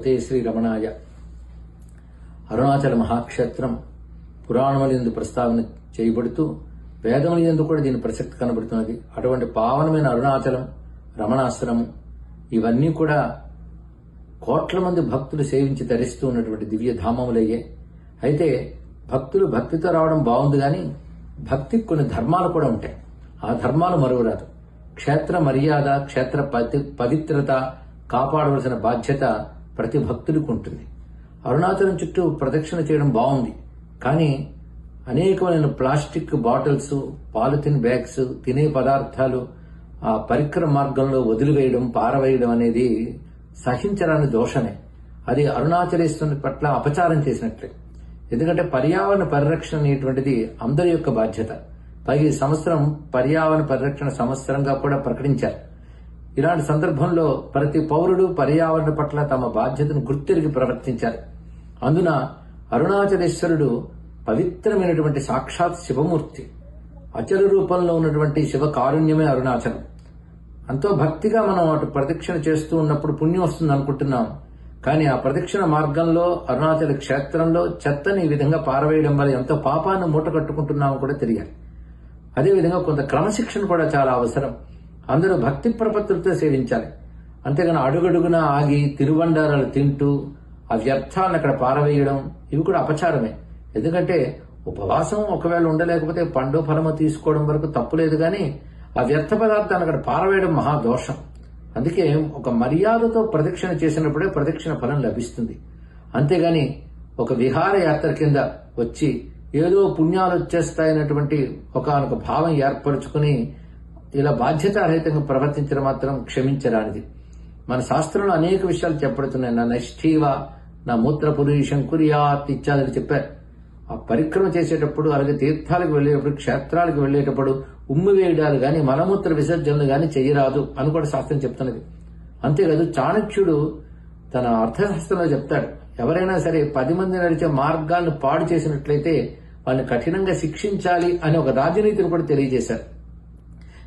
శ్రీ రమణాయ. అరుణాచల మహాక్షేత్రం పురాణములందు ప్రస్తావన చేయబడుతూ వేదములందు కూడా దీని ప్రసక్తి కనబడుతున్నది. అటువంటి పావనమైన అరుణాచలం, రమణాశ్రమం ఇవన్నీ కూడా కోట్ల మంది భక్తులు సేవించి తరిస్తూ ఉన్నటువంటి దివ్య ధామములయ్యే. అయితే భక్తులు భక్తితో రావడం బాగుంది, కానీ భక్తికి కొన్ని ధర్మాలు కూడా ఉంటాయి. ఆ ధర్మాలు మరువరాదు. క్షేత్ర మర్యాద, క్షేత్ర పవిత్రత కాపాడవలసిన బాధ్యత ప్రతి భక్తుడికి ఉంటుంది. అరుణాచలం చుట్టూ ప్రదక్షిణ చేయడం బాగుంది, కానీ అనేకమైన ప్లాస్టిక్ బాటిల్స్, పాలిథిన్ బ్యాగ్స్, తినే పదార్థాలు ఆ పరిక్రమ మార్గంలో వదిలివేయడం, పారవేయడం అనేది సహించరాని దోషమే. అది అరుణాచలేశ్వరుని పట్ల అపచారం చేసినట్లే. ఎందుకంటే పర్యావరణ పరిరక్షణ అనేటువంటిది అందరి యొక్క బాధ్యత. పైగా ఈ సంవత్సరం పర్యావరణ పరిరక్షణ సంవత్సరంగా కూడా ప్రకటించారు. ఇలాంటి సందర్భంలో ప్రతి పౌరుడు పర్యావరణ పట్ల తమ బాధ్యతను గుర్తెరిగి ప్రవర్తించారు. అందున అరుణాచలేశ్వరుడు పవిత్రమైనటువంటి సాక్షాత్ శివమూర్తి. అచల రూపంలో ఉన్నటువంటి శివ కారుణ్యమే అరుణాచలం. ఎంతో భక్తిగా మనం అటు ప్రదక్షిణ చేస్తూ ఉన్నప్పుడు పుణ్యం వస్తుంది అనుకుంటున్నాం, కానీ ఆ ప్రదక్షిణ మార్గంలో అరుణాచల క్షేత్రంలో చెత్తని ఈ విధంగా పారవేయడం వల్ల ఎంతో పాపాన్ని మూట కట్టుకుంటున్నామో కూడా తెలియాలి. అదేవిధంగా కొంత క్రమశిక్షణ కూడా చాలా అవసరం. అందరూ భక్తి ప్రపత్తులతో సేవించాలి. అంతేగాని అడుగడుగున ఆగి తిరువండారాలు తింటూ ఆ వ్యర్థాలను అక్కడ పారవేయడం ఇవి కూడా అపచారమే. ఎందుకంటే ఉపవాసం ఒకవేళ ఉండలేకపోతే పండు ఫలము తీసుకోవడం వరకు తప్పులేదు, కానీ ఆ వ్యర్థ పదార్థాన్ని అక్కడ పారవేయడం మహాదోషం. అందుకే ఒక మర్యాదతో ప్రదక్షిణ చేసినప్పుడే ప్రదక్షిణ ఫలం లభిస్తుంది. అంతేగాని ఒక విహారయాత్ర కింద వచ్చి ఏదో పుణ్యాలు వచ్చేస్తాయన్నటువంటి ఒక భావం ఏర్పరచుకుని ఇలా బాధ్యతారహితంగా ప్రవర్తించడం మాత్రం క్షమించరానిది. మన శాస్త్రంలో అనేక విషయాలు చెప్పబడుతున్నాయి. నా నష్ఠీవ, నా మూత్ర పురుషం కుర్యాత్ ఇత్యాదులు చెప్పారు. ఆ పరిక్రమ చేసేటప్పుడు, అలాగే తీర్థాలకు వెళ్లేటప్పుడు, క్షేత్రాలకు వెళ్లేటప్పుడు ఉమ్మి వేయడాలు గాని, మలమూత్ర విసర్జనలు గాని చెయ్యరాదు అని కూడా శాస్త్రం చెప్తున్నది. అంతేకాదు, చాణక్యుడు తన అర్థశాస్త్రంలో చెప్తాడు, ఎవరైనా సరే 10 మంది నడిచే మార్గాలను పాడు చేసినట్లయితే వాళ్ళని కఠినంగా శిక్షించాలి అని ఒక రాజనీతిని కూడా తెలియజేశారు.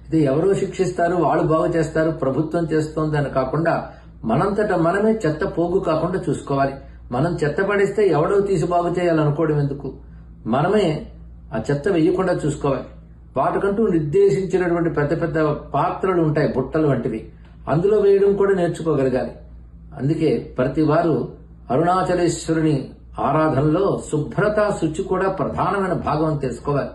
ఇది ఎవరో శిక్షిస్తారు, వాళ్ళు బాగు చేస్తారు, ప్రభుత్వం చేస్తోంది అని కాకుండా మనంతటా మనమే చెత్త పోగు కాకుండా చూసుకోవాలి. మనం చెత్త పడేస్తే ఎవడో తీసి బాగు చేయాలనుకోవడం ఎందుకు? మనమే ఆ చెత్త వేయకుండా చూసుకోవాలి. వాటికంటూ నిర్దేశించినటువంటి పెద్ద పెద్ద పాత్రలు ఉంటాయి, బుట్టలు వంటివి, అందులో వేయడం కూడా నేర్చుకోగలగాలి. అందుకే ప్రతి వారు అరుణాచలేశ్వరుని ఆరాధనలో శుభ్రత, శుచి కూడా ప్రధానమైన భాగం అని తెలుసుకోవాలి.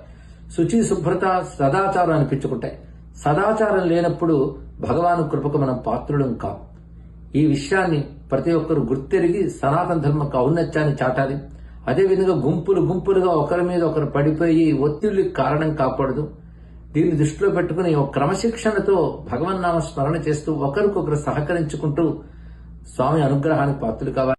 శుచి, శుభ్రత సదాచారం అనిపించుకుంటాయి. సదాచారం లేనప్పుడు భగవాను కృపకు మనం పాత్రులం కాం. ఈ విషయాన్ని ప్రతి ఒక్కరు గుర్తెరిగి సనాతన ధర్మ ఔన్నత్యాన్ని చాటాలి. అదేవిధంగా గుంపులు గుంపులుగా ఒకరి మీద ఒకరు పడిపోయి ఒత్తిడికి కారణం కాకూడదు. దీన్ని దృష్టిలో పెట్టుకుని ఒక క్రమశిక్షణతో భగవన్నామ స్మరణ చేస్తూ ఒకరికొకరు సహకరించుకుంటూ స్వామి అనుగ్రహానికి పాత్రులు కావాలి.